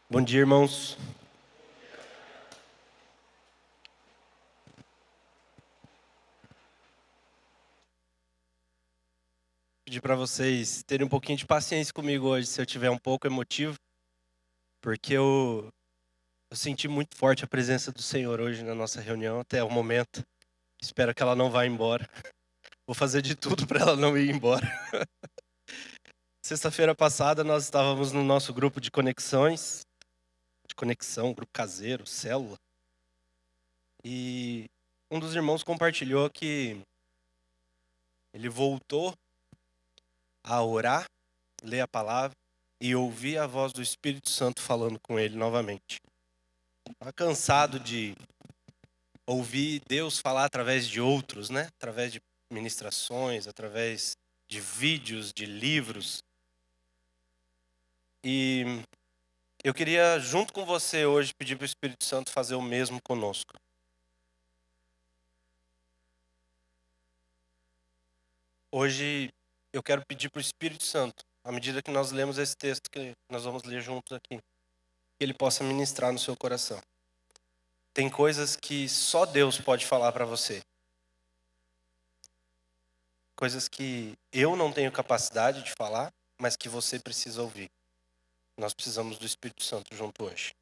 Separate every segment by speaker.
Speaker 1: Bom dia, irmãos. Pedir para vocês terem um pouquinho de paciência comigo hoje, se eu tiver um pouco emotivo, porque eu senti muito forte a presença do Senhor hoje na nossa reunião até o momento. Espero que ela não vá embora. Vou fazer de tudo para ela não ir embora. Sexta-feira passada nós estávamos no nosso grupo de conexão, grupo caseiro, célula. E um dos irmãos compartilhou que ele voltou a orar, ler a palavra e ouvir a voz do Espírito Santo falando com ele novamente. Estava cansado de ouvir Deus falar através de outros, né? Através de ministrações, através de vídeos, de livros. E eu queria, junto com você hoje, pedir para o Espírito Santo fazer o mesmo conosco. Hoje eu quero pedir para o Espírito Santo, à medida que nós lemos esse texto que nós vamos ler juntos aqui, que ele possa ministrar no seu coração. Tem coisas que só Deus pode falar para você. Coisas que eu não tenho capacidade de falar, mas que você precisa ouvir. Nós precisamos do Espírito Santo junto hoje.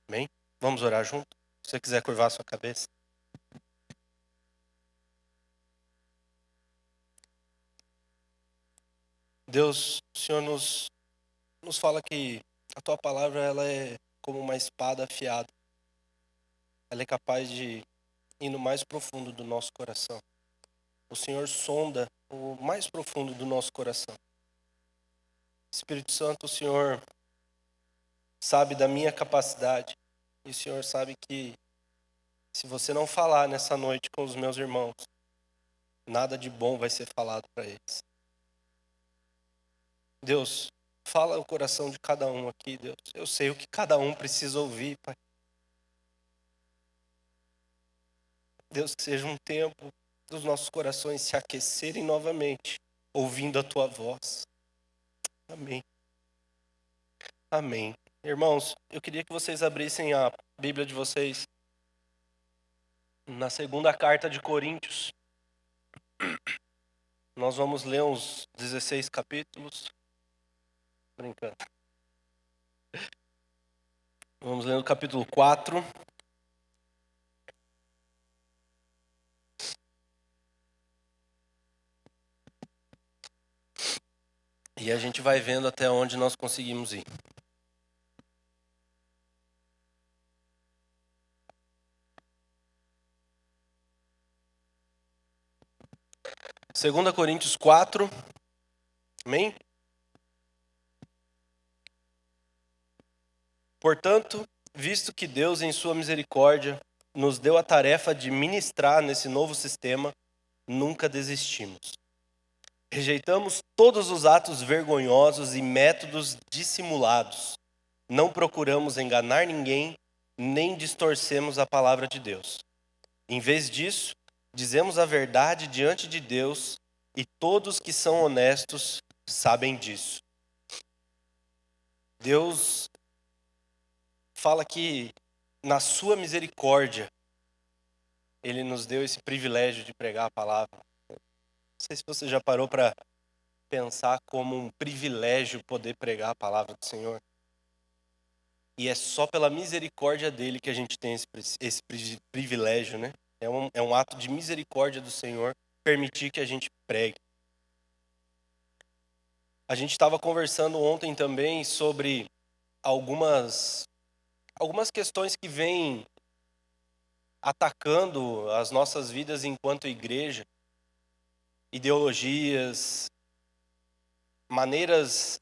Speaker 1: Amém? Vamos orar junto? Se você quiser curvar a sua cabeça. Deus, o Senhor nos fala que a Tua palavra ela é como uma espada afiada. Ela é capaz de ir no mais profundo do nosso coração. O Senhor sonda o mais profundo do nosso coração. Espírito Santo, o Senhor sabe da minha capacidade. E o Senhor sabe que se você não falar nessa noite com os meus irmãos, nada de bom vai ser falado para eles. Deus, fala o coração de cada um aqui, Deus. Eu sei o que cada um precisa ouvir, Pai. Deus, que seja um tempo dos nossos corações se aquecerem novamente, ouvindo a Tua voz. Amém. Amém. Irmãos, eu queria que vocês abrissem a Bíblia de vocês na segunda carta de Coríntios. Nós vamos ler uns 16 capítulos. Brincando. Vamos ler no capítulo 4. E a gente vai vendo até onde nós conseguimos ir. Segunda Coríntios 4. Amém? Portanto, visto que Deus, em sua misericórdia, nos deu a tarefa de ministrar nesse novo sistema, nunca desistimos. Rejeitamos todos os atos vergonhosos e métodos dissimulados. Não procuramos enganar ninguém, nem distorcemos a palavra de Deus. Em vez disso, dizemos a verdade diante de Deus e todos que são honestos sabem disso. Deus fala que na sua misericórdia Ele nos deu esse privilégio de pregar a palavra. Não sei se você já parou para pensar como um privilégio poder pregar a palavra do Senhor. E é só pela misericórdia dele que a gente tem esse privilégio, né? É um ato de misericórdia do Senhor permitir que a gente pregue. A gente estava conversando ontem também sobre algumas questões que vêm atacando as nossas vidas enquanto igreja, ideologias, maneiras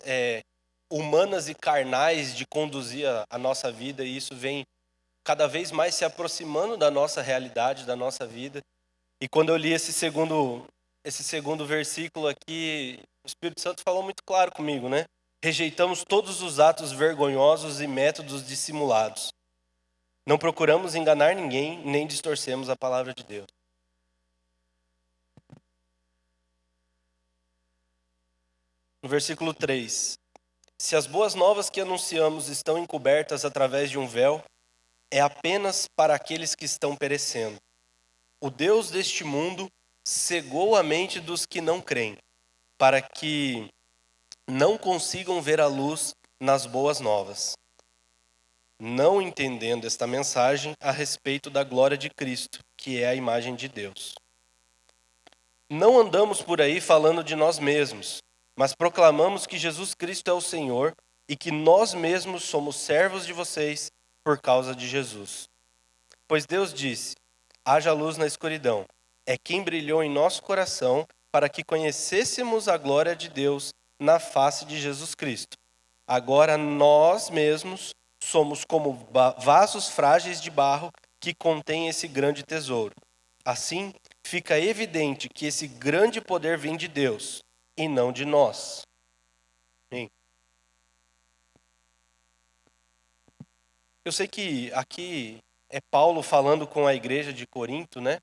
Speaker 1: humanas e carnais de conduzir a nossa vida, e isso vem cada vez mais se aproximando da nossa realidade, da nossa vida. E quando eu li esse segundo versículo aqui, o Espírito Santo falou muito claro comigo, né? Rejeitamos todos os atos vergonhosos e métodos dissimulados. Não procuramos enganar ninguém, nem distorcemos a palavra de Deus. No versículo 3. Se as boas novas que anunciamos estão encobertas através de um véu, é apenas para aqueles que estão perecendo. O Deus deste mundo cegou a mente dos que não creem, para que não consigam ver a luz nas boas novas, não entendendo esta mensagem a respeito da glória de Cristo, que é a imagem de Deus. Não andamos por aí falando de nós mesmos, mas proclamamos que Jesus Cristo é o Senhor e que nós mesmos somos servos de vocês por causa de Jesus. Pois Deus disse: haja luz na escuridão. É quem brilhou em nosso coração para que conhecêssemos a glória de Deus na face de Jesus Cristo. Agora nós mesmos somos como vasos frágeis de barro que contêm esse grande tesouro. Assim, fica evidente que esse grande poder vem de Deus e não de nós. Sim. Eu sei que aqui é Paulo falando com a igreja de Corinto, né?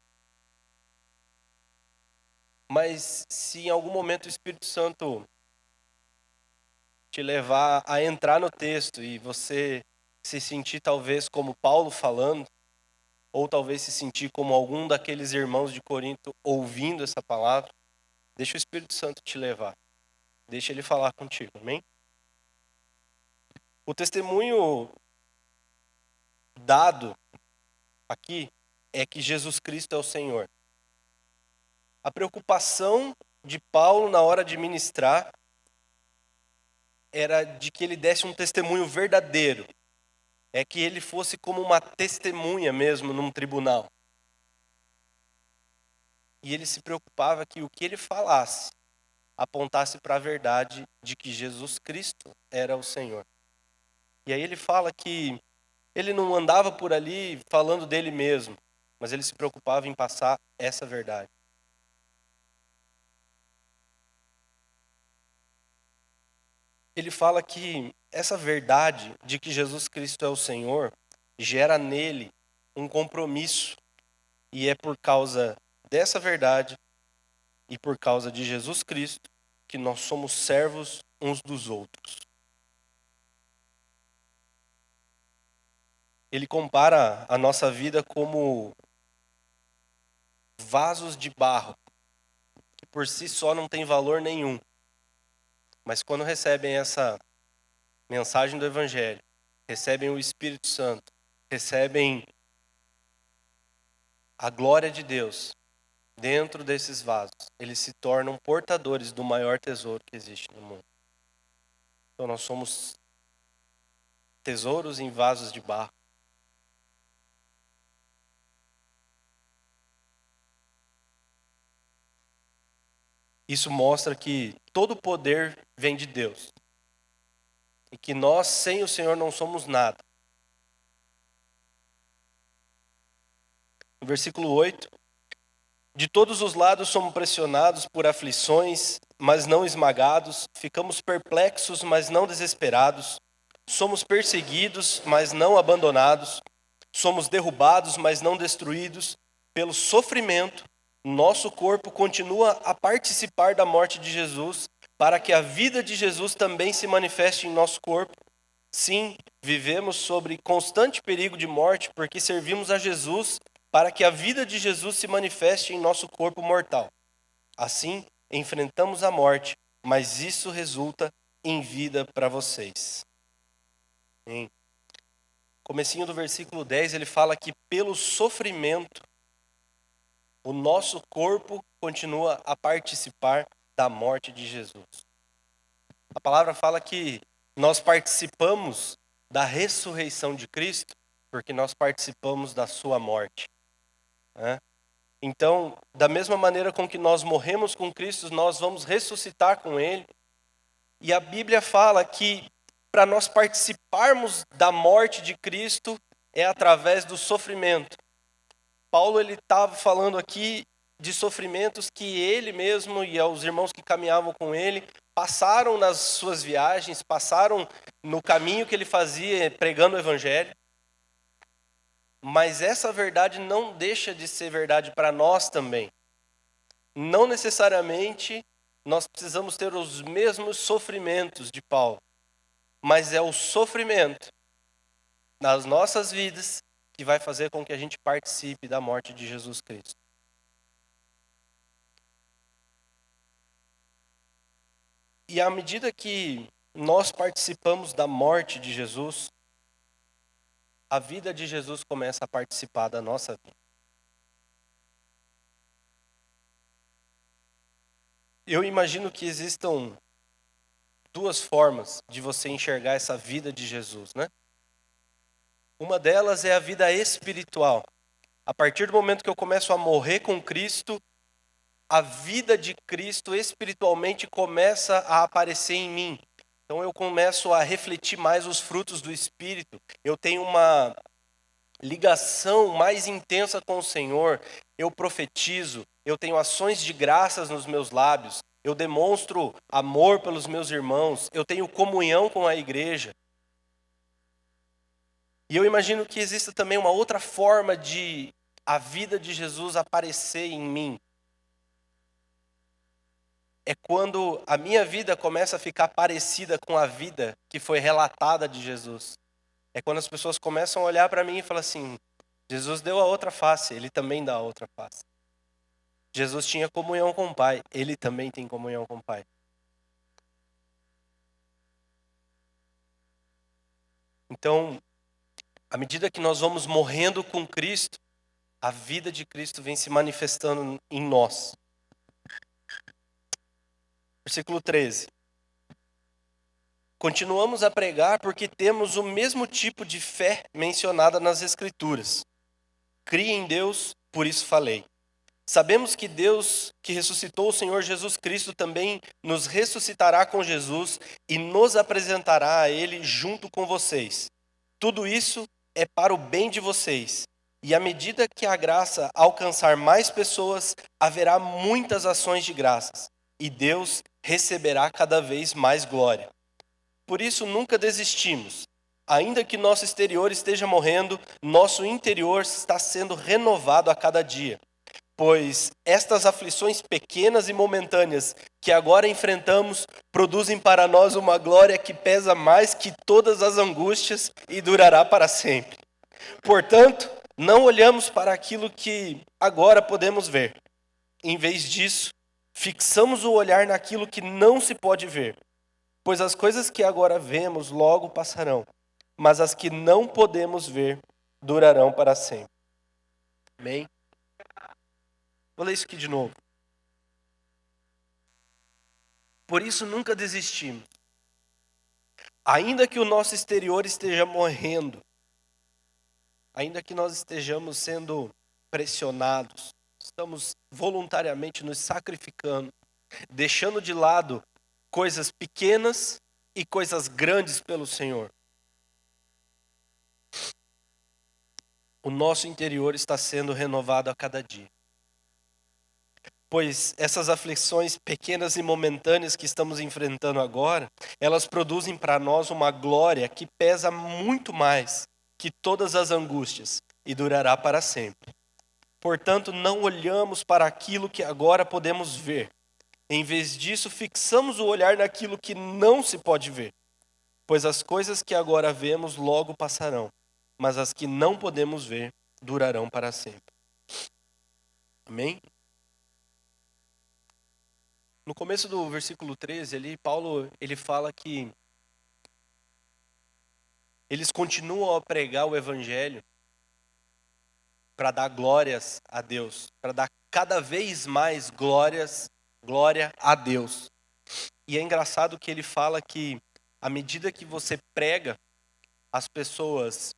Speaker 1: Mas se em algum momento o Espírito Santo te levar a entrar no texto e você se sentir talvez como Paulo falando, ou talvez se sentir como algum daqueles irmãos de Corinto ouvindo essa palavra, deixa o Espírito Santo te levar. Deixa ele falar contigo, amém? O testemunho dado aqui é que Jesus Cristo é o Senhor. A preocupação de Paulo na hora de ministrar era de que ele desse um testemunho verdadeiro. É que ele fosse como uma testemunha mesmo num tribunal. E ele se preocupava que o que ele falasse apontasse para a verdade de que Jesus Cristo era o Senhor. E aí ele fala que ele não andava por ali falando dele mesmo, mas ele se preocupava em passar essa verdade. Ele fala que essa verdade de que Jesus Cristo é o Senhor gera nele um compromisso. E é por causa dessa verdade e por causa de Jesus Cristo que nós somos servos uns dos outros. Ele compara a nossa vida como vasos de barro, que por si só não tem valor nenhum. Mas quando recebem essa mensagem do Evangelho, recebem o Espírito Santo, recebem a glória de Deus dentro desses vasos, eles se tornam portadores do maior tesouro que existe no mundo. Então nós somos tesouros em vasos de barro. Isso mostra que todo poder vem de Deus. E que nós, sem o Senhor, não somos nada. No versículo 8: de todos os lados somos pressionados por aflições, mas não esmagados. Ficamos perplexos, mas não desesperados. Somos perseguidos, mas não abandonados. Somos derrubados, mas não destruídos. Pelo sofrimento, nosso corpo continua a participar da morte de Jesus, para que a vida de Jesus também se manifeste em nosso corpo. Sim, vivemos sobre constante perigo de morte, porque servimos a Jesus para que a vida de Jesus se manifeste em nosso corpo mortal. Assim, enfrentamos a morte, mas isso resulta em vida para vocês. Em comecinho do versículo 10, ele fala que pelo sofrimento, o nosso corpo continua a participar da morte de Jesus. A palavra fala que nós participamos da ressurreição de Cristo porque nós participamos da sua morte. Né? Então, da mesma maneira com que nós morremos com Cristo, nós vamos ressuscitar com Ele. E a Bíblia fala que para nós participarmos da morte de Cristo é através do sofrimento. Paulo ele estava falando aqui de sofrimentos que ele mesmo e os irmãos que caminhavam com ele passaram nas suas viagens, passaram no caminho que ele fazia pregando o Evangelho. Mas essa verdade não deixa de ser verdade para nós também. Não necessariamente nós precisamos ter os mesmos sofrimentos de Paulo. mas é o sofrimento nas nossas vidas que vai fazer com que a gente participe da morte de Jesus Cristo. E à medida que nós participamos da morte de Jesus, a vida de Jesus começa a participar da nossa vida. Eu imagino que existam duas formas de você enxergar essa vida de Jesus, né? Uma delas é a vida espiritual. A partir do momento que eu começo a morrer com Cristo, a vida de Cristo espiritualmente começa a aparecer em mim. Então eu começo a refletir mais os frutos do Espírito. Eu tenho uma ligação mais intensa com o Senhor. Eu profetizo, eu tenho ações de graças nos meus lábios. Eu demonstro amor pelos meus irmãos. Eu tenho comunhão com a igreja. E eu imagino que exista também uma outra forma de a vida de Jesus aparecer em mim. É quando a minha vida começa a ficar parecida com a vida que foi relatada de Jesus. É quando as pessoas começam a olhar para mim e falam assim, Jesus deu a outra face, ele também dá a outra face. Jesus tinha comunhão com o Pai, ele também tem comunhão com o Pai. Então, à medida que nós vamos morrendo com Cristo, a vida de Cristo vem se manifestando em nós. Versículo 13. Continuamos a pregar porque temos o mesmo tipo de fé mencionada nas Escrituras. Crie em Deus, por isso falei. Sabemos que Deus, que ressuscitou o Senhor Jesus Cristo, também nos ressuscitará com Jesus e nos apresentará a Ele junto com vocês. Tudo isso é para o bem de vocês. E à medida que a graça alcançar mais pessoas, haverá muitas ações de graças. E Deus receberá cada vez mais glória. Por isso nunca desistimos. Ainda que nosso exterior esteja morrendo, nosso interior está sendo renovado a cada dia. Pois estas aflições pequenas e momentâneas que agora enfrentamos produzem para nós uma glória que pesa mais que todas as angústias e durará para sempre. Portanto, não olhamos para aquilo que agora podemos ver. Em vez disso, fixamos o olhar naquilo que não se pode ver. Pois as coisas que agora vemos logo passarão, mas as que não podemos ver durarão para sempre. Amém? Vou ler isso aqui de novo. Por isso nunca desistimos. Ainda que o nosso exterior esteja morrendo, ainda que nós estejamos sendo pressionados, estamos voluntariamente nos sacrificando, deixando de lado coisas pequenas e coisas grandes pelo Senhor. O nosso interior está sendo renovado a cada dia. Pois essas aflições pequenas e momentâneas que estamos enfrentando agora, elas produzem para nós uma glória que pesa muito mais que todas as angústias e durará para sempre. Portanto, não olhamos para aquilo que agora podemos ver. Em vez disso, fixamos o olhar naquilo que não se pode ver. Pois as coisas que agora vemos logo passarão, mas as que não podemos ver durarão para sempre. Amém? No começo do versículo 13, ali, Paulo ele fala que eles continuam a pregar o evangelho para dar glórias a Deus, para dar cada vez mais glória a Deus. E é engraçado que ele fala que à medida que você prega, as pessoas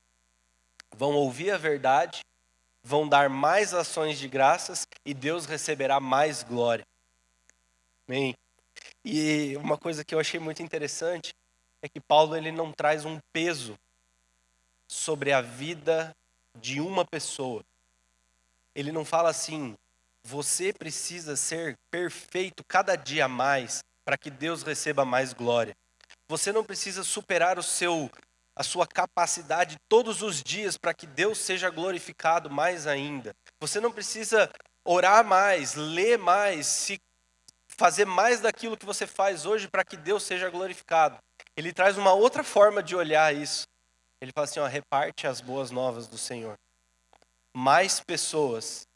Speaker 1: vão ouvir a verdade, vão dar mais ações de graças e Deus receberá mais glória. Amém? E uma coisa que eu achei muito interessante é que Paulo ele não traz um peso sobre a vida de uma pessoa. Ele não fala assim, você precisa ser perfeito cada dia mais para que Deus receba mais glória. Você não precisa superar a sua capacidade todos os dias para que Deus seja glorificado mais ainda. Você não precisa orar mais, ler mais, fazer mais daquilo que você faz hoje para que Deus seja glorificado. ele traz uma outra forma de olhar isso. Ele fala assim, ó, reparte as boas novas do Senhor. Mais pessoas,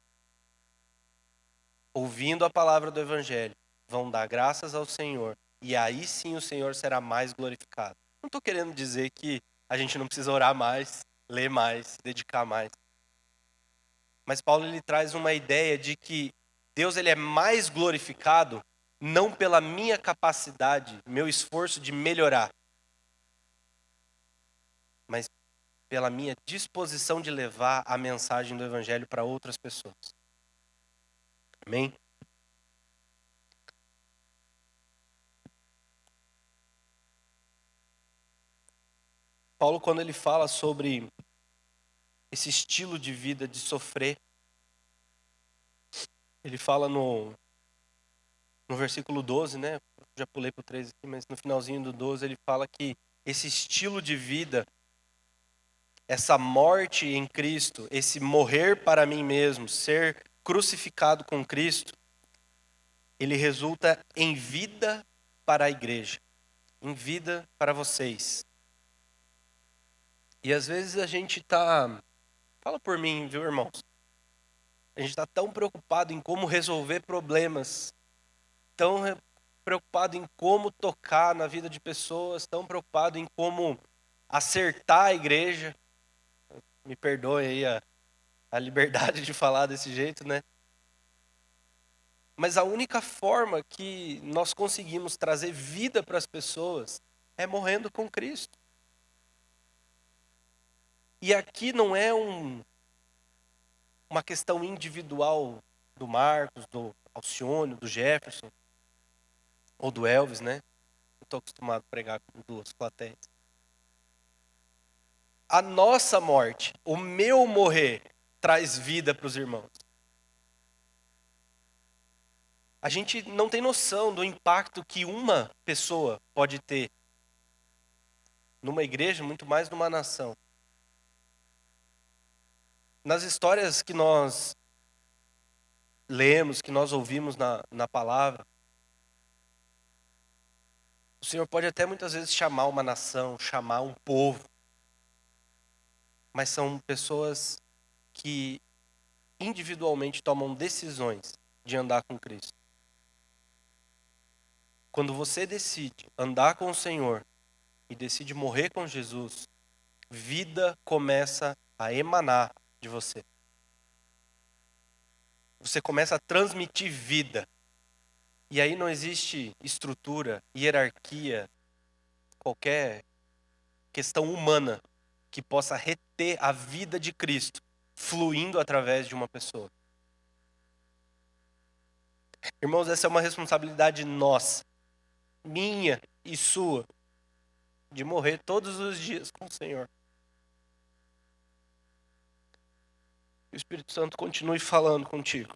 Speaker 1: ouvindo a palavra do Evangelho, vão dar graças ao Senhor. E aí sim o Senhor será mais glorificado. Não estou querendo dizer que a gente não precisa orar mais, ler mais, dedicar mais. Mas Paulo ele traz uma ideia de que Deus ele é mais glorificado não pela minha capacidade, meu esforço de melhorar, mas pela minha disposição de levar a mensagem do Evangelho para outras pessoas. Amém? Paulo, quando ele fala sobre esse estilo de vida de sofrer, ele fala no versículo 12, né? Já pulei para o 13 aqui, mas no finalzinho do 12 ele fala que esse estilo de vida, essa morte em Cristo, esse morrer para mim mesmo, ser crucificado com Cristo, ele resulta em vida para a igreja, em vida para vocês. E às vezes a gente tá, fala por mim, viu, irmãos? A gente está tão preocupado em como resolver problemas, tão preocupado em como tocar na vida de pessoas, tão preocupado em como acertar a igreja. Me perdoe aí a liberdade de falar desse jeito, né? Mas a única forma que nós conseguimos trazer vida para as pessoas é morrendo com Cristo. E aqui não é uma questão individual do Marcos, do Alcione, do Jefferson, ou do Elvis, né? Eu estou acostumado a pregar com duas plateias. A nossa morte, o meu morrer, traz vida para os irmãos. A gente não tem noção do impacto que uma pessoa pode ter numa igreja, muito mais numa nação. Nas histórias que nós lemos, que nós ouvimos na palavra, o Senhor pode até muitas vezes chamar uma nação, chamar um povo, mas são pessoas que individualmente tomam decisões de andar com Cristo. Quando você decide andar com o Senhor e decide morrer com Jesus, vida começa a emanar de você. Você começa a transmitir vida. E aí não existe estrutura, hierarquia, qualquer questão humana que possa reter a vida de Cristo fluindo através de uma pessoa. Irmãos, essa é uma responsabilidade nossa, minha e sua, de morrer todos os dias com o Senhor. Que o Espírito Santo continue falando contigo.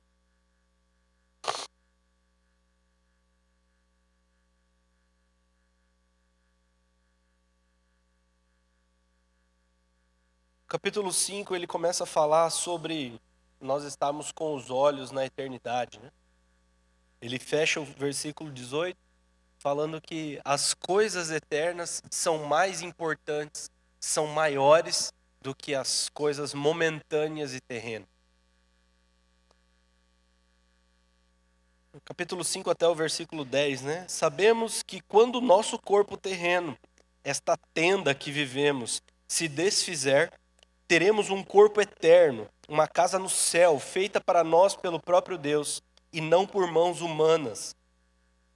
Speaker 1: Capítulo 5, ele começa a falar sobre nós estarmos com os olhos na eternidade, né? Ele fecha o versículo 18 falando que as coisas eternas são mais importantes, são maiores do que as coisas momentâneas e terrenas. No capítulo 5 até o versículo 10, né? Sabemos que quando o nosso corpo terreno, esta tenda que vivemos, se desfizer, teremos um corpo eterno, uma casa no céu, feita para nós pelo próprio Deus, e não por mãos humanas.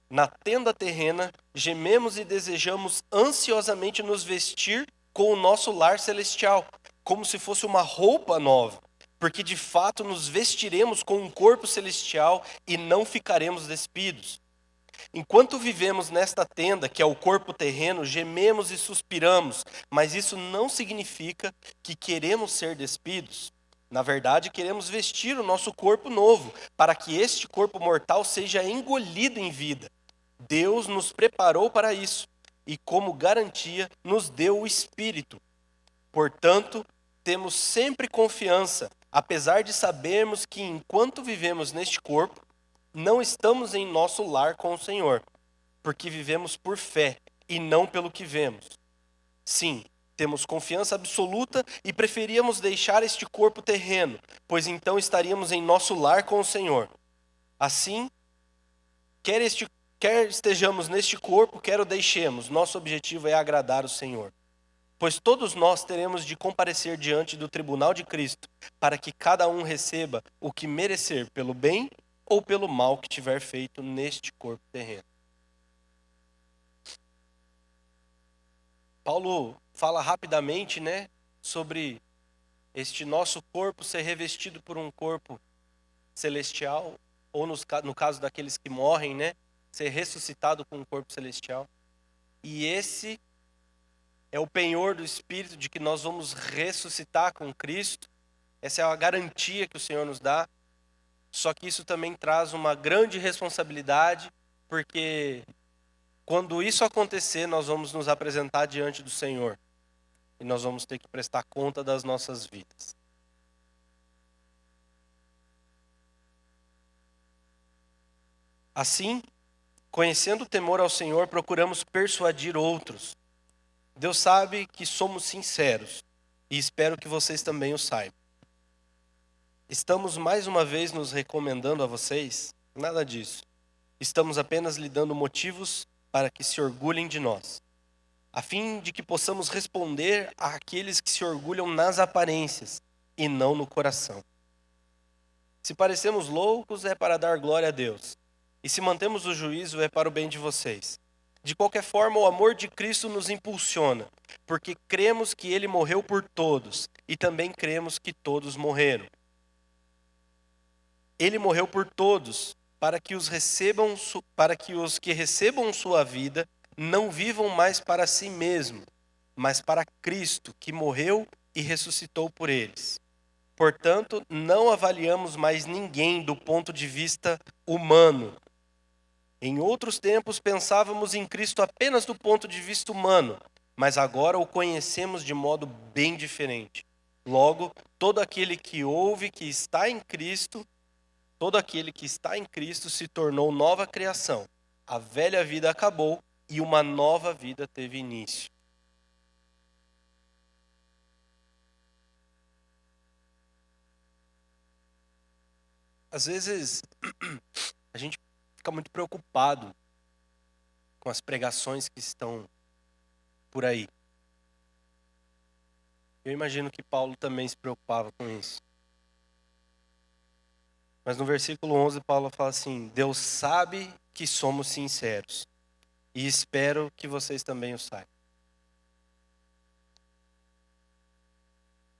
Speaker 1: Na tenda terrena, gememos e desejamos ansiosamente nos vestir com o nosso lar celestial, como se fosse uma roupa nova, porque de fato nos vestiremos com um corpo celestial e não ficaremos despidos. Enquanto vivemos nesta tenda, que é o corpo terreno, gememos e suspiramos, mas isso não significa que queremos ser despidos. Na verdade, queremos vestir o nosso corpo novo, para que este corpo mortal seja engolido em vida. Deus nos preparou para isso e, como garantia, nos deu o Espírito. Portanto, temos sempre confiança, apesar de sabermos que, enquanto vivemos neste corpo, não estamos em nosso lar com o Senhor, porque vivemos por fé e não pelo que vemos. Sim, temos confiança absoluta e preferíamos deixar este corpo terreno, pois então estaríamos em nosso lar com o Senhor. Assim, quer estejamos neste corpo, quer o deixemos, nosso objetivo é agradar o Senhor. Pois todos nós teremos de comparecer diante do tribunal de Cristo, para que cada um receba o que merecer pelo bem ou pelo mal que tiver feito neste corpo terreno. Paulo fala rapidamente, sobre este nosso corpo ser revestido por um corpo celestial, ou no caso daqueles que morrem, ser ressuscitado com um corpo celestial. E esse é o penhor do Espírito de que nós vamos ressuscitar com Cristo. Essa é a garantia que o Senhor nos dá. Só que isso também traz uma grande responsabilidade, porque quando isso acontecer, nós vamos nos apresentar diante do Senhor. E nós vamos ter que prestar conta das nossas vidas. Assim, conhecendo o temor ao Senhor, procuramos persuadir outros. Deus sabe que somos sinceros e espero que vocês também o saibam. Estamos mais uma vez nos recomendando a vocês? Nada disso. Estamos apenas lhe dando motivos para que se orgulhem de nós, a fim de que possamos responder àqueles que se orgulham nas aparências e não no coração. Se parecemos loucos, é para dar glória a Deus. E se mantemos o juízo, é para o bem de vocês. De qualquer forma, o amor de Cristo nos impulsiona, porque cremos que Ele morreu por todos, e também cremos que todos morreram. Ele morreu por todos, para que os que recebam sua vida não vivam mais para si mesmos, mas para Cristo, que morreu e ressuscitou por eles. Portanto, não avaliamos mais ninguém do ponto de vista humano. Em outros tempos pensávamos em Cristo apenas do ponto de vista humano, mas agora o conhecemos de modo bem diferente. Logo, todo aquele que está em Cristo se tornou nova criação. A velha vida acabou e uma nova vida teve início. Às vezes, a gente fica muito preocupado com as pregações que estão por aí. Eu imagino que Paulo também se preocupava com isso. Mas no versículo 11, Paulo fala assim: Deus sabe que somos sinceros e espero que vocês também o saibam.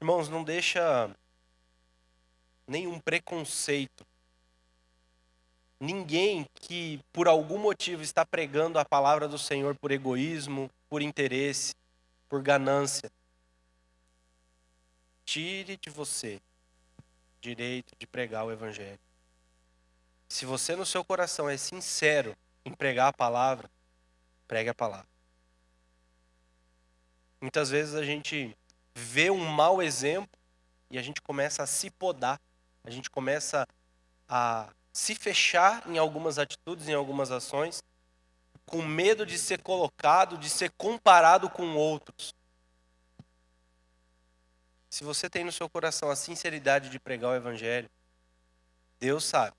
Speaker 1: Irmãos, não deixa nenhum preconceito. Ninguém que por algum motivo está pregando a palavra do Senhor por egoísmo, por interesse, por ganância, tire de você o direito de pregar o evangelho. Se você no seu coração é sincero em pregar a palavra, pregue a palavra. Muitas vezes a gente vê um mau exemplo e a gente começa a se podar, a gente começa a se fechar em algumas atitudes, em algumas ações, com medo de ser colocado, de ser comparado com outros. Se você tem no seu coração a sinceridade de pregar o evangelho, Deus sabe.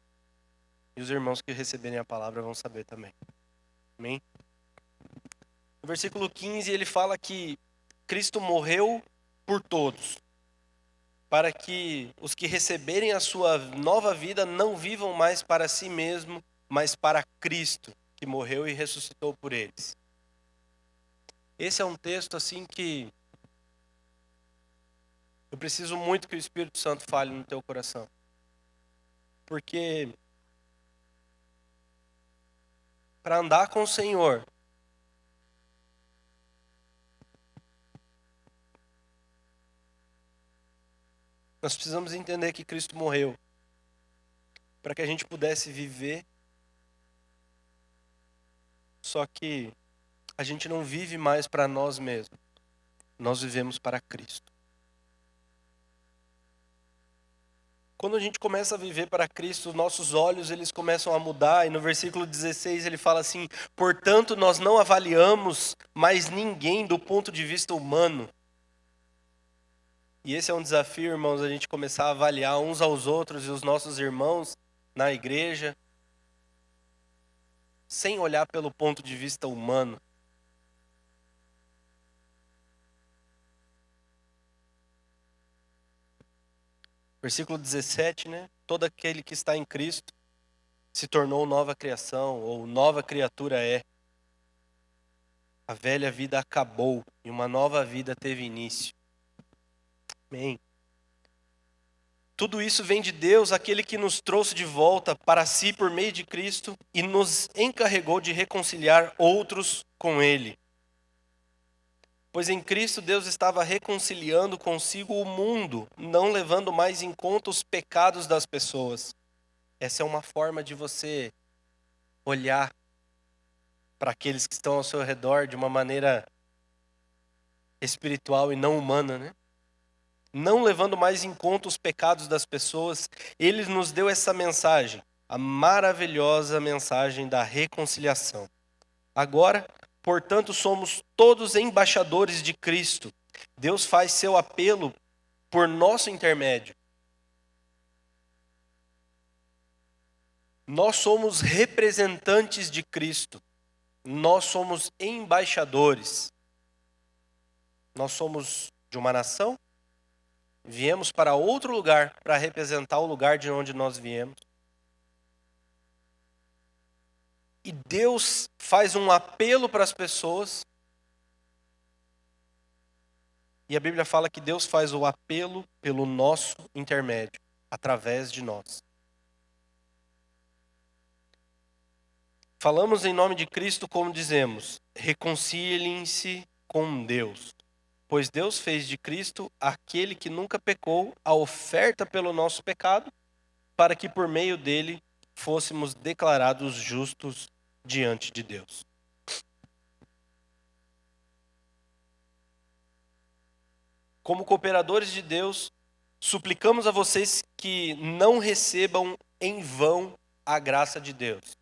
Speaker 1: E os irmãos que receberem a palavra vão saber também. Amém? No versículo 15 ele fala que Cristo morreu por todos, para que os que receberem a sua nova vida não vivam mais para si mesmo, mas para Cristo, que morreu e ressuscitou por eles. Esse é um texto assim que eu preciso muito que o Espírito Santo fale no teu coração. Porque para andar com o Senhor, nós precisamos entender que Cristo morreu para que a gente pudesse viver. Só que a gente não vive mais para nós mesmos. Nós vivemos para Cristo. Quando a gente começa a viver para Cristo, nossos olhos eles começam a mudar. E no versículo 16 ele fala assim: portanto, nós não avaliamos mais ninguém do ponto de vista humano. E esse é um desafio, irmãos, a gente começar a avaliar uns aos outros e os nossos irmãos na igreja, sem olhar pelo ponto de vista humano. Versículo 17, né? Todo aquele que está em Cristo se tornou nova criação, ou nova criatura é. A velha vida acabou e uma nova vida teve início. Amém. Tudo isso vem de Deus, aquele que nos trouxe de volta para si por meio de Cristo e nos encarregou de reconciliar outros com Ele. Pois em Cristo Deus estava reconciliando consigo o mundo, não levando mais em conta os pecados das pessoas. Essa é uma forma de você olhar para aqueles que estão ao seu redor de uma maneira espiritual e não humana, né? Não levando mais em conta os pecados das pessoas, Ele nos deu essa mensagem, a maravilhosa mensagem da reconciliação. Agora, portanto, somos todos embaixadores de Cristo. Deus faz seu apelo por nosso intermédio. Nós somos representantes de Cristo. Nós somos embaixadores. Nós somos de uma nação. Viemos para outro lugar para representar o lugar de onde nós viemos. E Deus faz um apelo para as pessoas. E a Bíblia fala que Deus faz o apelo pelo nosso intermédio, através de nós. Falamos em nome de Cristo como dizemos: reconciliem-se com Deus. Pois Deus fez de Cristo, aquele que nunca pecou, a oferta pelo nosso pecado, para que por meio dele fôssemos declarados justos diante de Deus. Como cooperadores de Deus, suplicamos a vocês que não recebam em vão a graça de Deus.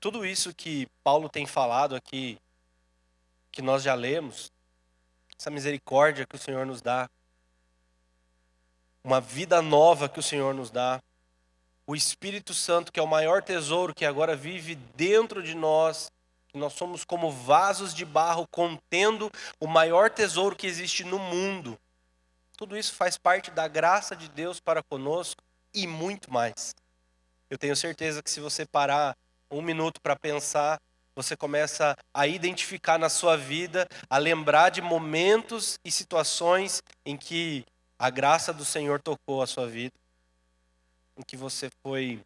Speaker 1: Tudo isso que Paulo tem falado aqui, que nós já lemos, essa misericórdia que o Senhor nos dá, uma vida nova que o Senhor nos dá, o Espírito Santo, que é o maior tesouro que agora vive dentro de nós, que nós somos como vasos de barro contendo o maior tesouro que existe no mundo. Tudo isso faz parte da graça de Deus para conosco e muito mais. Eu tenho certeza que se você parar um minuto para pensar, você começa a identificar na sua vida, a lembrar de momentos e situações em que a graça do Senhor tocou a sua vida, em que você foi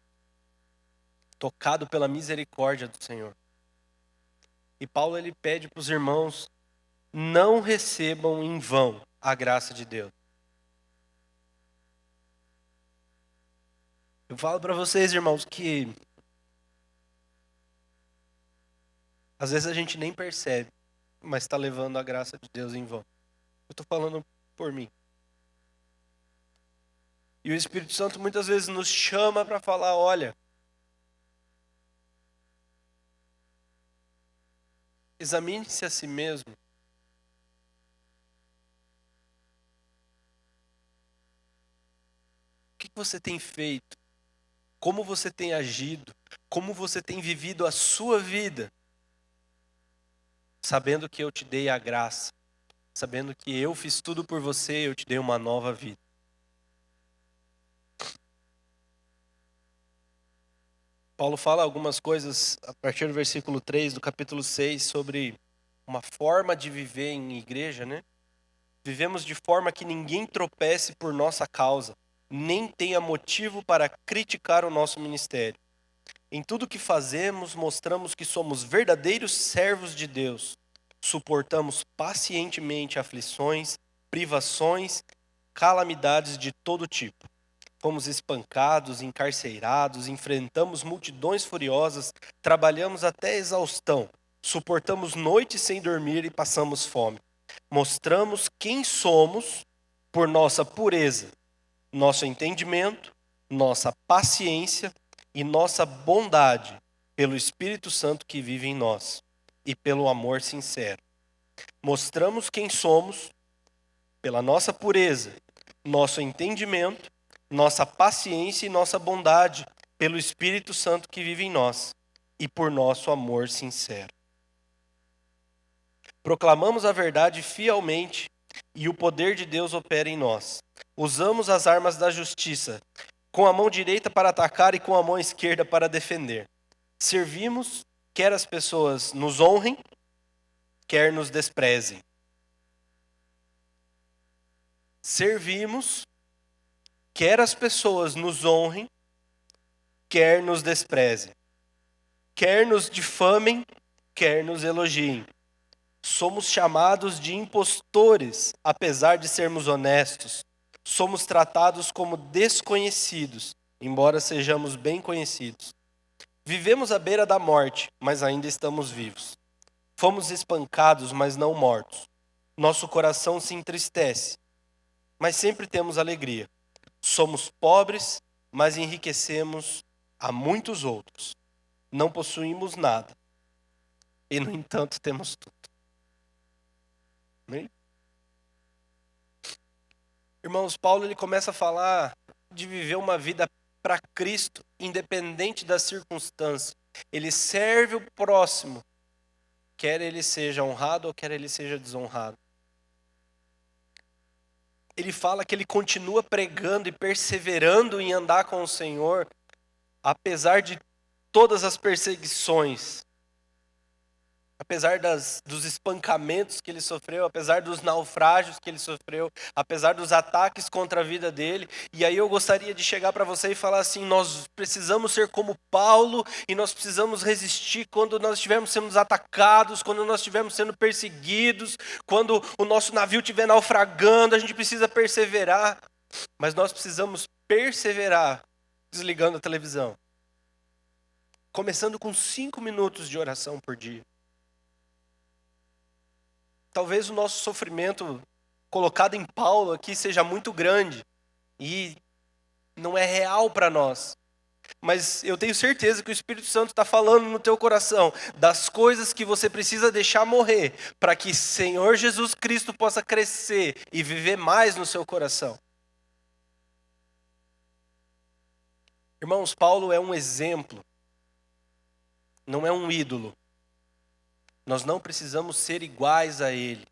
Speaker 1: tocado pela misericórdia do Senhor. E Paulo ele pede para os irmãos: não recebam em vão a graça de Deus. Eu falo para vocês, irmãos, que às vezes a gente nem percebe, mas está levando a graça de Deus em vão. Eu estou falando por mim. E o Espírito Santo muitas vezes nos chama para falar: olha, examine-se a si mesmo. O que você tem feito? Como você tem agido? Como você tem vivido a sua vida? Sabendo que eu te dei a graça. Sabendo que eu fiz tudo por você, eu te dei uma nova vida. Paulo fala algumas coisas a partir do versículo 3 do capítulo 6 sobre uma forma de viver em igreja, né? Vivemos de forma que ninguém tropece por nossa causa, nem tenha motivo para criticar o nosso ministério. Em tudo que fazemos, mostramos que somos verdadeiros servos de Deus. Suportamos pacientemente aflições, privações, calamidades de todo tipo. Fomos espancados, encarcerados, enfrentamos multidões furiosas, trabalhamos até exaustão, suportamos noites sem dormir e passamos fome. Mostramos quem somos por nossa pureza, nosso entendimento, nossa paciência e nossa bondade pelo Espírito Santo que vive em nós e pelo amor sincero. Mostramos quem somos pela nossa pureza, nosso entendimento, nossa paciência e nossa bondade pelo Espírito Santo que vive em nós e por nosso amor sincero. Proclamamos a verdade fielmente e o poder de Deus opera em nós. Usamos as armas da justiça, com a mão direita para atacar e com a mão esquerda para defender. Servimos, quer as pessoas nos honrem, quer nos desprezem. Servimos, quer as pessoas nos honrem, quer nos desprezem. Quer nos difamem, quer nos elogiem. Somos chamados de impostores, apesar de sermos honestos. Somos tratados como desconhecidos, embora sejamos bem conhecidos. Vivemos à beira da morte, mas ainda estamos vivos. Fomos espancados, mas não mortos. Nosso coração se entristece, mas sempre temos alegria. Somos pobres, mas enriquecemos a muitos outros. Não possuímos nada, e no entanto temos tudo. Amém? Irmãos, Paulo ele começa a falar de viver uma vida para Cristo, independente das circunstâncias. Ele serve o próximo, quer ele seja honrado ou quer ele seja desonrado. Ele fala que ele continua pregando e perseverando em andar com o Senhor, apesar de todas as perseguições, apesar dos espancamentos que ele sofreu, apesar dos naufrágios que ele sofreu, apesar dos ataques contra a vida dele. E aí eu gostaria de chegar para você e falar assim: nós precisamos ser como Paulo e nós precisamos resistir quando nós estivermos sendo atacados, quando nós estivermos sendo perseguidos, quando o nosso navio estiver naufragando, a gente precisa perseverar. Mas nós precisamos perseverar desligando a televisão. Começando com 5 minutos de oração por dia. Talvez o nosso sofrimento colocado em Paulo aqui seja muito grande e não é real para nós. Mas eu tenho certeza que o Espírito Santo está falando no teu coração das coisas que você precisa deixar morrer para que Senhor Jesus Cristo possa crescer e viver mais no seu coração. Irmãos, Paulo é um exemplo, não é um ídolo. Nós não precisamos ser iguais a ele,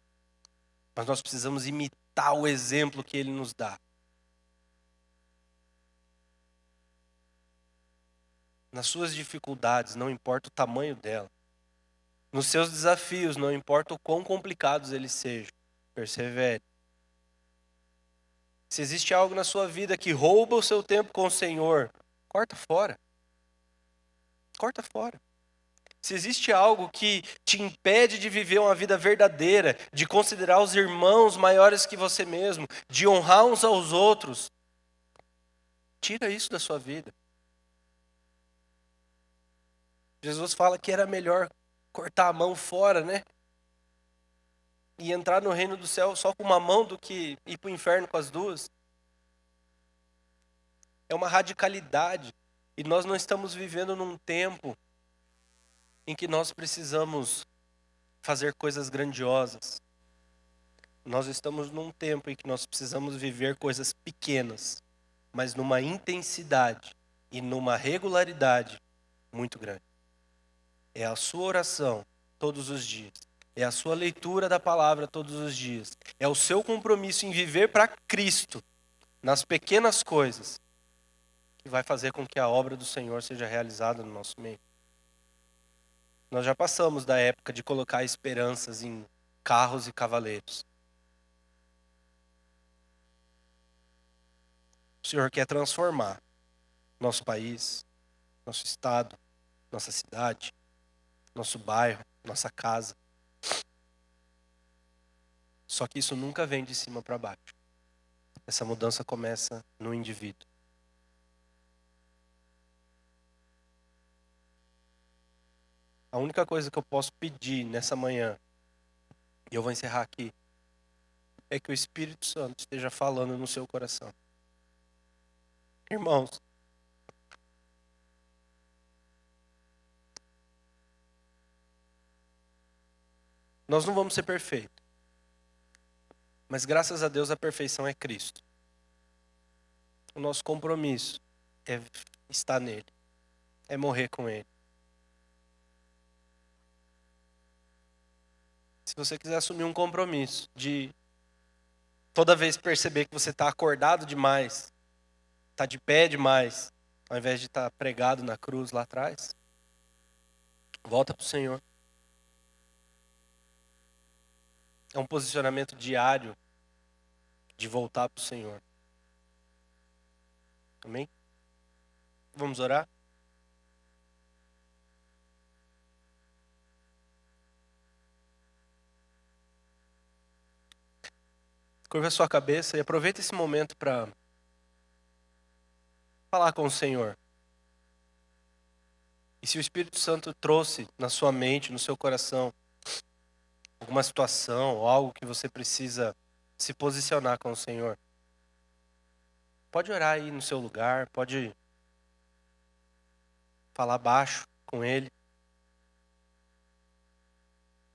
Speaker 1: mas nós precisamos imitar o exemplo que ele nos dá. Nas suas dificuldades, não importa o tamanho dela. Nos seus desafios, não importa o quão complicados eles sejam. Persevere. Se existe algo na sua vida que rouba o seu tempo com o Senhor, corta fora. Corta fora. Se existe algo que te impede de viver uma vida verdadeira, de considerar os irmãos maiores que você mesmo, de honrar uns aos outros, tira isso da sua vida. Jesus fala que era melhor cortar a mão fora, né? E entrar no reino do céu só com uma mão do que ir para o inferno com as duas. É uma radicalidade. E nós não estamos vivendo num tempo em que nós precisamos fazer coisas grandiosas. Nós estamos num tempo em que nós precisamos viver coisas pequenas, mas numa intensidade e numa regularidade muito grande. É a sua oração todos os dias. É a sua leitura da palavra todos os dias. É o seu compromisso em viver para Cristo, nas pequenas coisas, que vai fazer com que a obra do Senhor seja realizada no nosso meio. Nós já passamos da época de colocar esperanças em carros e cavaleiros. O Senhor quer transformar nosso país, nosso estado, nossa cidade, nosso bairro, nossa casa. Só que isso nunca vem de cima para baixo. Essa mudança começa no indivíduo. A única coisa que eu posso pedir nessa manhã, e eu vou encerrar aqui, é que o Espírito Santo esteja falando no seu coração. Irmãos, nós não vamos ser perfeitos, mas graças a Deus a perfeição é Cristo. O nosso compromisso é estar nele, é morrer com ele. Se você quiser assumir um compromisso de toda vez perceber que você está acordado demais, está de pé demais, ao invés de estar pregado na cruz lá atrás, volta para o Senhor. É um posicionamento diário de voltar para o Senhor. Amém? Vamos orar? Curva a sua cabeça e aproveita esse momento para falar com o Senhor. E se o Espírito Santo trouxe na sua mente, no seu coração, alguma situação ou algo que você precisa se posicionar com o Senhor, pode orar aí no seu lugar, pode falar baixo com Ele.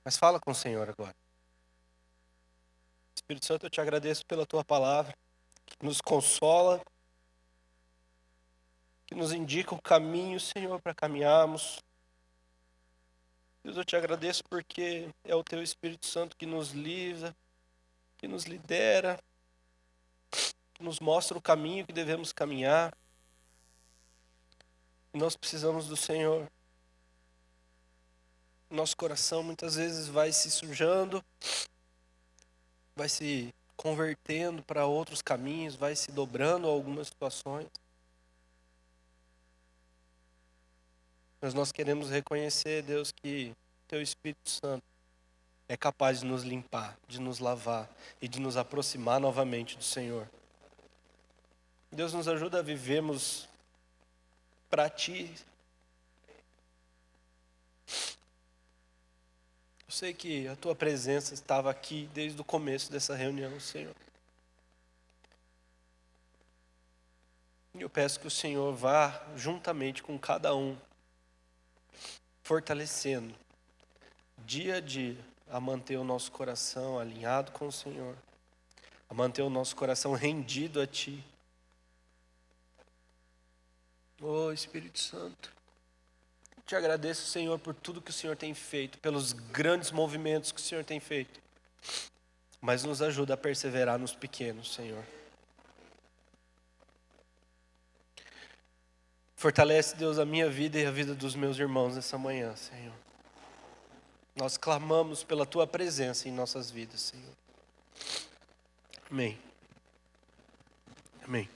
Speaker 1: Mas fala com o Senhor agora. Espírito Santo, eu te agradeço pela tua palavra, que nos consola, que nos indica o caminho, Senhor, para caminharmos. Deus, eu te agradeço porque é o teu Espírito Santo que nos livra, que nos lidera, que nos mostra o caminho que devemos caminhar. E nós precisamos do Senhor. Nosso coração muitas vezes vai se sujando, vai se convertendo para outros caminhos, vai se dobrando a algumas situações. Mas nós queremos reconhecer, Deus, que teu Espírito Santo é capaz de nos limpar, de nos lavar e de nos aproximar novamente do Senhor. Deus, nos ajuda a vivermos para Ti. Eu sei que a Tua presença estava aqui desde o começo dessa reunião, Senhor. E eu peço que o Senhor vá juntamente com cada um, fortalecendo, dia a dia, a manter o nosso coração alinhado com o Senhor, a manter o nosso coração rendido a Ti. Oh, Espírito Santo, te agradeço, Senhor, por tudo que o Senhor tem feito, pelos grandes movimentos que o Senhor tem feito. Mas nos ajuda a perseverar nos pequenos, Senhor. Fortalece, Deus, a minha vida e a vida dos meus irmãos nessa manhã, Senhor. Nós clamamos pela Tua presença em nossas vidas, Senhor. Amém. Amém.